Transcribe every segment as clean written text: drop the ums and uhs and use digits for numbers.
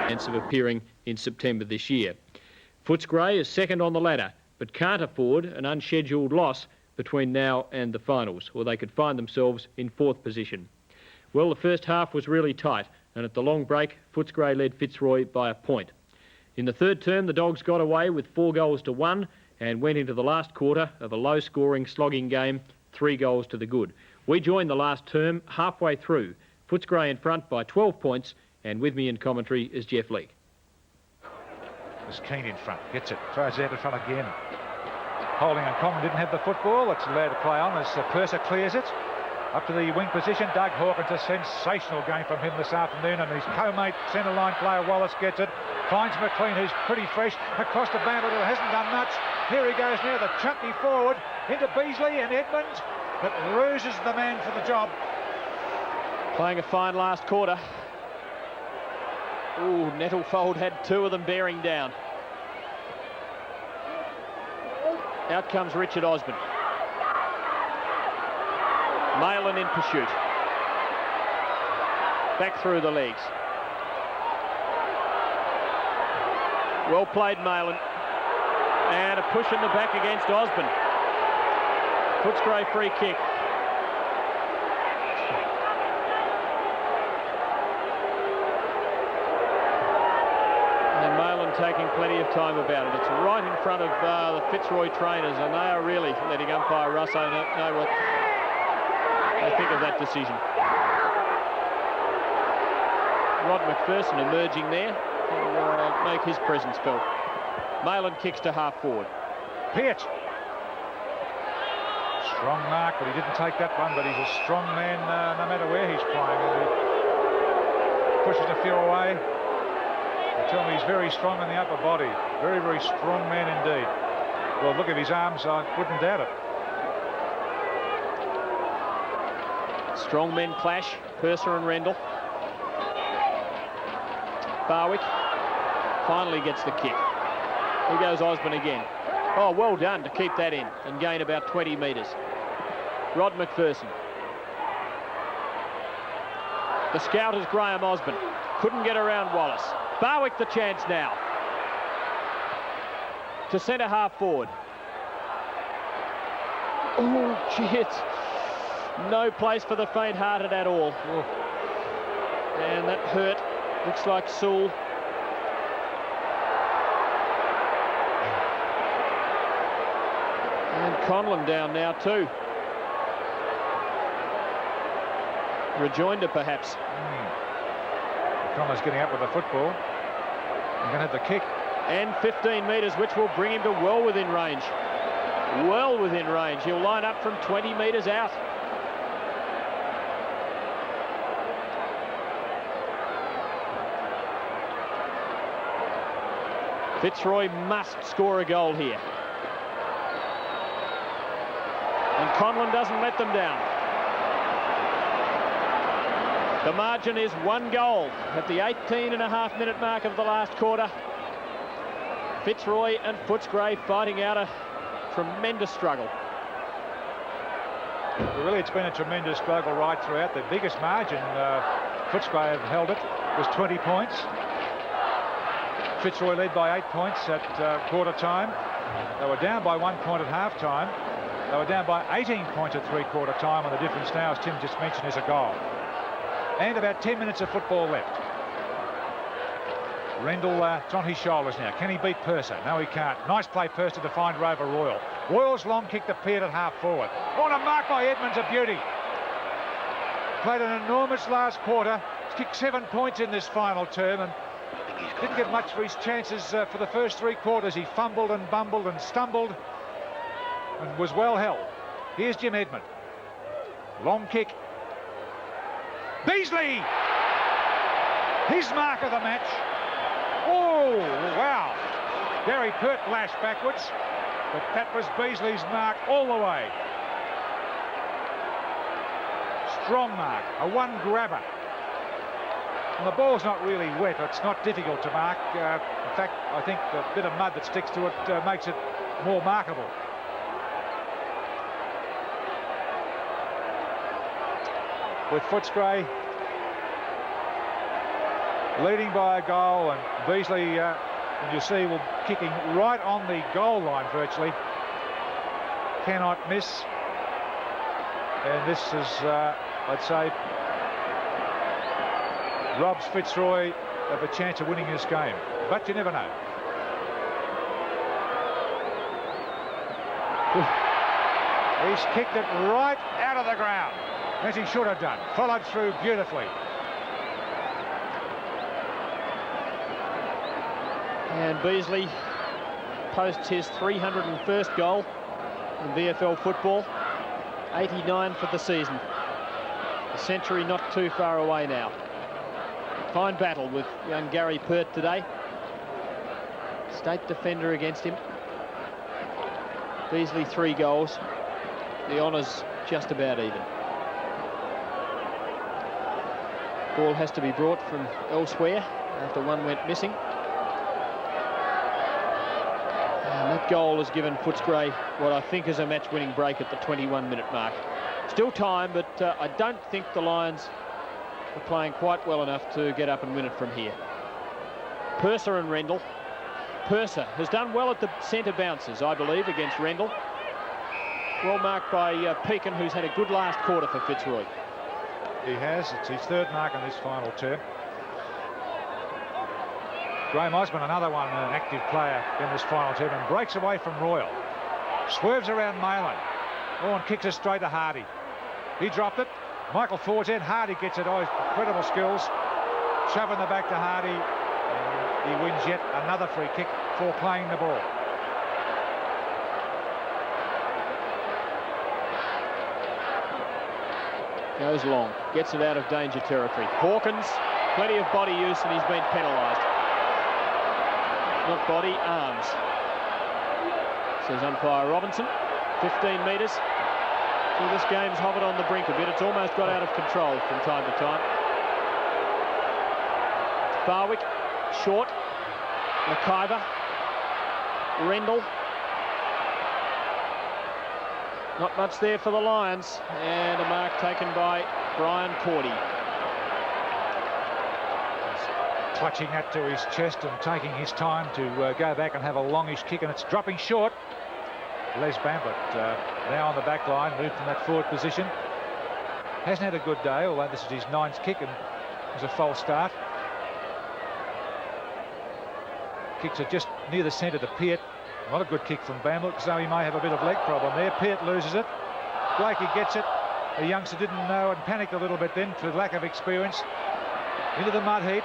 chance of appearing in September this year. Footscray is second on the ladder, but can't afford an unscheduled loss between now and the finals, or they could find themselves in fourth position. Well, the first half was really tight, and at the long break, Footscray led Fitzroy by a point. In the third term, the Dogs got away with 4-1 and went into the last quarter of a low-scoring, slogging game, 3 goals to the good. We joined the last term halfway through. Footscray in front by 12 points, and with me in commentary is Jeff Leake. Was Keane in front, gets it, throws it out in front again. Holding and Conlon didn't have the football, it's allowed to play on as Purser clears it. Up to the wing position, Doug Hawkins, a sensational game from him this afternoon, and his co-mate centre line player Wallace gets it, finds McLean, who's pretty fresh, across the boundary, but hasn't done much. Here he goes now, the chunky forward into Beasley and Edmonds, but Ruse is the man for the job. Playing a fine last quarter. Ooh, Nettlefold had 2 of them bearing down. Out comes Richard Osborne. Malin in pursuit. Back through the legs. Well played, Malin. And a push in the back against Osborne. Footscray free kick. And Malin taking plenty of time about it. It's right in front of the Fitzroy trainers, and they are really letting umpire Russo know what they think of that decision. Rod McPherson emerging there to make his presence felt. Malin kicks to half forward. Pitch. Strong mark, but he didn't take that one, but he's a strong man no matter where he's playing. He pushes a few away. They tell me he's very strong in the upper body. Very, very strong man indeed. Well, look at his arms, I wouldn't doubt it. Strong men clash, Purser and Rendell. Barwick finally gets the kick. Here goes Osborne again. Oh, well done to keep that in and gain about 20 metres. Rod McPherson. The scout is Graham Osborne. Couldn't get around Wallace. Barwick the chance now. To centre half forward. Oh, gee, it's no place for the faint-hearted at all. Oh. And that hurt. Looks like Sewell. And Conlon down now too. Rejoinder perhaps. Conlon's getting up with the football. He's going to have the kick. And 15 metres, which will bring him to well within range. Well within range. He'll line up from 20 metres out. Fitzroy must score a goal here. And Conlon doesn't let them down. The margin is 1 goal at the 18.5-minute mark of the last quarter. Fitzroy and Footscray fighting out a tremendous struggle. Well, really, it's been a tremendous struggle right throughout. The biggest margin Footscray have held it was 20 points. Fitzroy led by 8 points at quarter time. They were down by 1 point at half time. They were down by 18 points at three-quarter time, and the difference now, as Tim just mentioned, is a goal. And about 10 minutes of football left. Rendell, it's on his shoulders now. Can he beat Purser? No, he can't. Nice play, Purser, to find Rover Royal. Royal's long kick appeared at half forward. On a mark by Edmonds, a beauty. Played an enormous last quarter. He's kicked 7 points in this final term, and didn't get much for his chances for the first 3 quarters. He fumbled and bumbled and stumbled and was well held. Here's Jim Edmund. Long kick. Beasley! His mark of the match. Oh, wow. Gary Pert lashed backwards, but that was Beasley's mark all the way. Strong mark, a one grabber. And the ball's not really wet. It's not difficult to mark. In fact, I think the bit of mud that sticks to it makes it more markable. With Footscray leading by a goal, and Beasley, and you see, will kicking right on the goal line virtually. Cannot miss. And this is, I'd say, robs Fitzroy of a chance of winning this game. But you never know. He's kicked it right out of the ground, as he should have done. Followed through beautifully. And Beasley posts his 301st goal in VFL football. 89 for the season. A century not too far away now. Fine battle with young Gary Pert today. State defender against him. Beasley 3 goals. The honours just about even. Ball has to be brought from elsewhere after one went missing. And that goal has given Footscray what I think is a match-winning break at the 21-minute mark. Still time, but I don't think the Lions are playing quite well enough to get up and win it from here. Purser and Rendell. Purser has done well at the centre bounces, I believe, against Rendell. Well marked by Pekin, who's had a good last quarter for Fitzroy. He has. It's his 3rd mark in this final term. Graham Osborne, another one, an active player in this final term, and breaks away from Royal. Swerves around Malin. Oh, and kicks it straight to Hardy. He dropped it. Michael Ford's in. Hardy gets it. Oh, incredible skills. Shoving the back to Hardy. And he wins yet another free kick for playing the ball. Goes long. Gets it out of danger territory. Hawkins, plenty of body use, and he's been penalised. Not body, arms. Says umpire Robinson. 15 metres. So this game's hovered on the brink a bit. It's almost got out of control from time to time. Barwick, short. McIver. Rendell. Not much there for the Lions. And a mark taken by Brian Cordy. Clutching that to his chest and taking his time to go back and have a longish kick, and it's dropping short. Les Bamblett now on the back line, moved from that forward position. Hasn't had a good day, although this is his 9th kick and it was a false start. Kicks it just near the centre to Peart. Not a good kick from Bamblett, so he may have a bit of leg problem there. Peart loses it. Blakey gets it. The youngster didn't know and panicked a little bit then for lack of experience. Into the mud heap.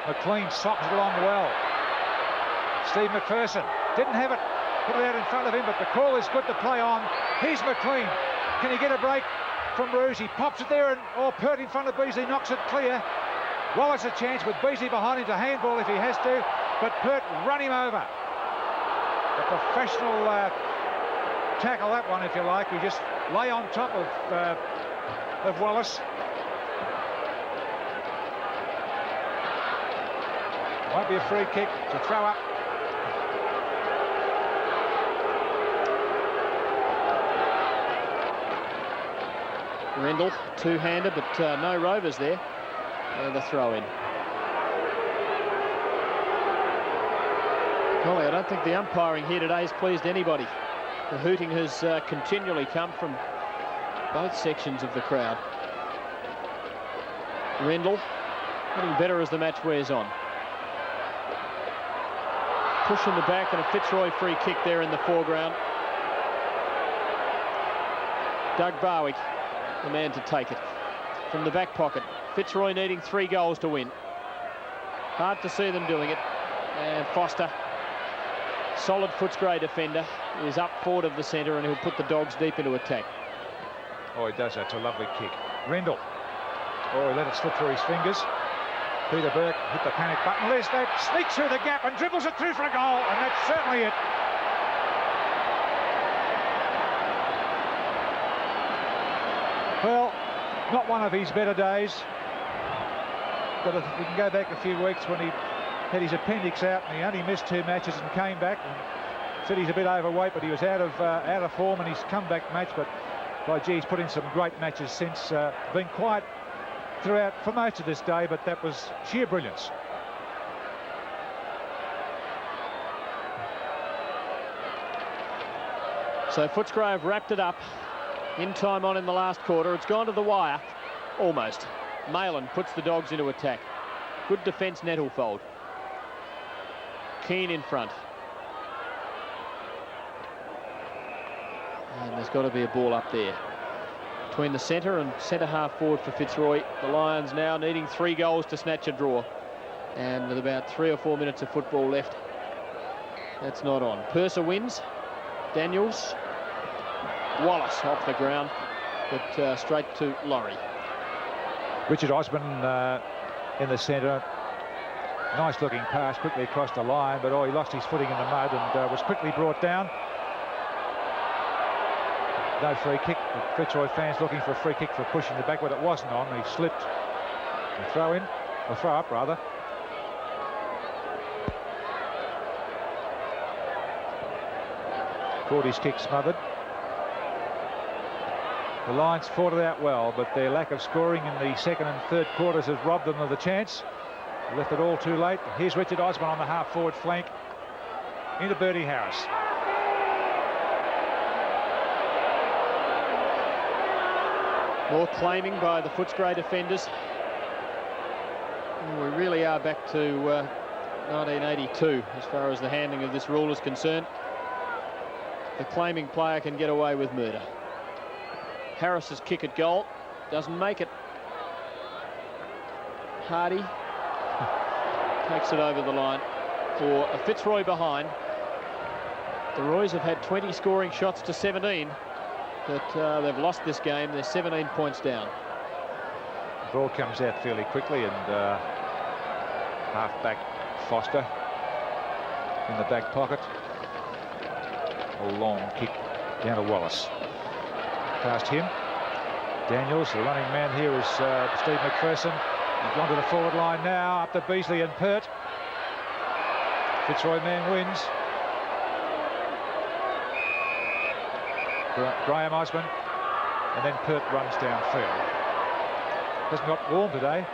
McLean sops it along well. Steve McPherson didn't have it. Put it out in front of him, but the call is good to play on. Here's McLean. Can he get a break from Bruce? He pops it there, and Pert in front of Beasley knocks it clear. Wallace a chance with Beasley behind him to handball if he has to, but Pert run him over. A professional tackle that one, if you like. He just lay on top of Wallace. Won't be a free kick. It's a throw up. Rendell, two-hander, but no Rovers there. And the throw-in. Golly, I don't think the umpiring here today has pleased anybody. The hooting has continually come from both sections of the crowd. Rendell getting better as the match wears on. Push in the back and a Fitzroy free kick there in the foreground. Doug Barwick, the man to take it. From the back pocket, Fitzroy needing 3 goals to win. Hard to see them doing it. And Foster, solid Footscray defender, is up forward of the centre, and he'll put the Dogs deep into attack. Oh, he does. That's a lovely kick. Rendell. Oh, he let it slip through his fingers. Peter Burke hit the panic button. Les that sneaks through the gap and dribbles it through for a goal, and that's certainly it. Well, not one of his better days. But if we can go back a few weeks when he had his appendix out and he only missed 2 matches and came back and said he's a bit overweight, but he was out of form in his comeback match. But by gee, he's put in some great matches since. Been quite throughout for most of this day, but that was sheer brilliance. So Footscray have wrapped it up in time on in the last quarter. It's gone to the wire, almost. Malin puts the Dogs into attack. Good defence, Nettlefold. Keane in front. And there's got to be a ball up there. Between the centre and centre half forward for Fitzroy. The Lions now needing 3 goals to snatch a draw. And with about 3 or 4 minutes of football left, that's not on. Purser wins. Daniels. Wallace off the ground, but straight to Laurie. Richard Osborne in the centre. Nice looking pass quickly across the line, but he lost his footing in the mud and was quickly brought down. No free kick. The Fitzroy fans looking for a free kick for pushing the back, but it wasn't on. He slipped. A throw in, or throw up rather. Caught his kick smothered. The Lions fought it out well, but their lack of scoring in the second and third quarters has robbed them of the chance. They left it all too late. Here's Richard Osborne on the half-forward flank into Bertie Harris. More claiming by the Footscray defenders. We really are back to 1982 as far as the handling of this rule is concerned. The claiming player can get away with murder. Harris's kick at goal doesn't make it. Hardy takes it over the line for a Fitzroy behind. The Roys have had 20 scoring shots to 17, but they've lost this game. They're 17 points down. The ball comes out fairly quickly, and half-back Foster in the back pocket. A long kick down to Wallace. Past him. Daniels, the running man here is Steve McPherson. He's gone to the forward line now, up to Beasley and Pert. Fitzroy man wins. Graham Osborne, and then Pert runs downfield. Hasn't got warm today.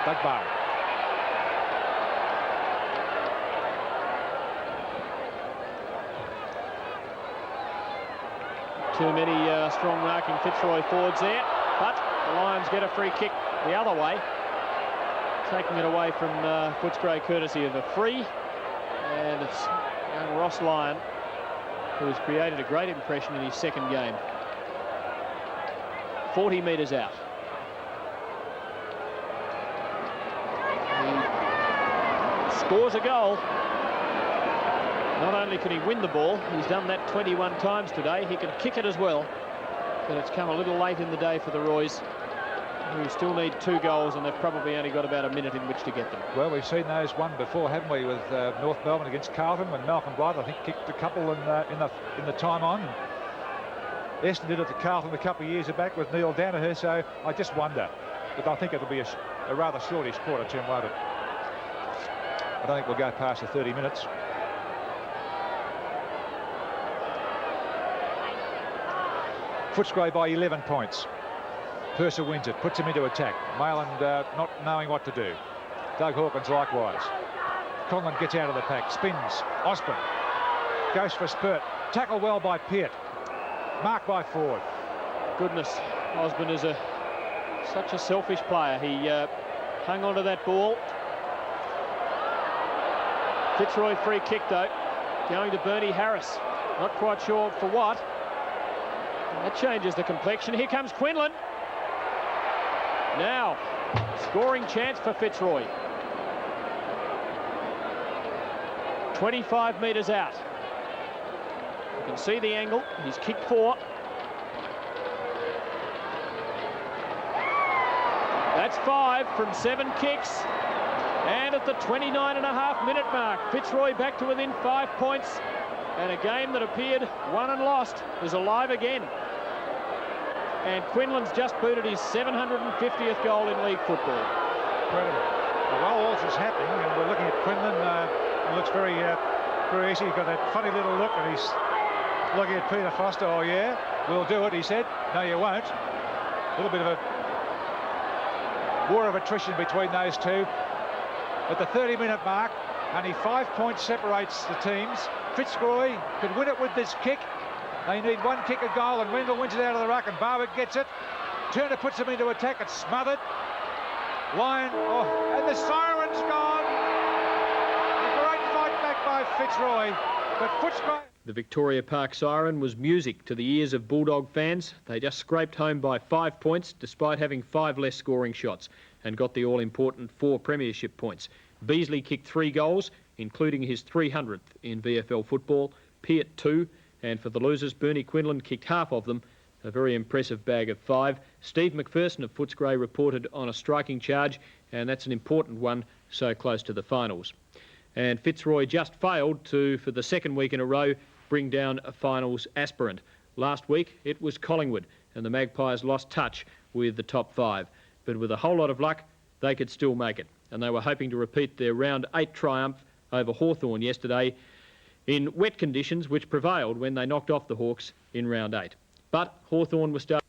Doug Barr. Too many strong marking Fitzroy forwards there, but the Lions get a free kick the other way, taking it away from Footscray courtesy of a free, and it's young Ross Lyon, who has created a great impression in his second game. 40 metres out. He scores a goal. Not only can he win the ball, he's done that 21 times today, he can kick it as well. But it's come a little late in the day for the Roys, who still need 2 goals, and they've probably only got about a minute in which to get them. Well, we've seen those one before, haven't we, with North Melbourne against Carlton, when Malcolm Blythe, I think, kicked a couple in the time on. Eston did it to Carlton a couple of years back with Neil Danaher, so I just wonder. But I think it'll be a rather shortish quarter, Tim, won't it? I don't think we'll go past the 30 minutes. Footscray by 11 points. Purser wins it, puts him into attack. Mayland not knowing what to do. Doug Hawkins likewise. Conlon gets out of the pack, spins. Osborne goes for spurt. Tackled well by Peart. Marked by Ford. Goodness, Osborne is such a selfish player. He hung onto that ball. Fitzroy free kick though, going to Bernie Harris. Not quite sure for what. That changes the complexion. Here comes Quinlan. Now, scoring chance for Fitzroy. 25 metres out. You can see the angle. He's kicked 4. That's 5 from 7 kicks. And at the 29.5-minute mark, Fitzroy back to within 5 points. And a game that appeared won and lost is alive again. And Quinlan's just booted his 750th goal in league football. Incredible. Well, all this is happening, and we're looking at Quinlan. He looks very easy. He's got that funny little look, and he's looking at Peter Foster. Oh, yeah, we'll do it, he said. No, you won't. A little bit of a war of attrition between those two. At the 30-minute mark, only 5 points separates the teams. Fitzroy could win it with this kick. They need one kick a goal, and Rendell wins it out of the ruck, and Barwick gets it. Turner puts them into attack. It's smothered. Lyon, and the siren's gone. A great fight back by Fitzroy, but Footscray. The Victoria Park siren was music to the ears of Bulldog fans. They just scraped home by 5 points despite having 5 less scoring shots and got the all-important 4 premiership points. Beasley kicked 3 goals, including his 300th in VFL football, Peart 2, and for the losers, Bernie Quinlan kicked half of them, a very impressive bag of 5. Steve McPherson of Footscray reported on a striking charge, and that's an important one so close to the finals. And Fitzroy just failed to, for the second week in a row, bring down a finals aspirant. Last week it was Collingwood, and the Magpies lost touch with the top 5. But with a whole lot of luck, they could still make it. And they were hoping to repeat their round 8 triumph over Hawthorn yesterday in wet conditions, which prevailed when they knocked off the Hawks in round 8. But Hawthorn was starting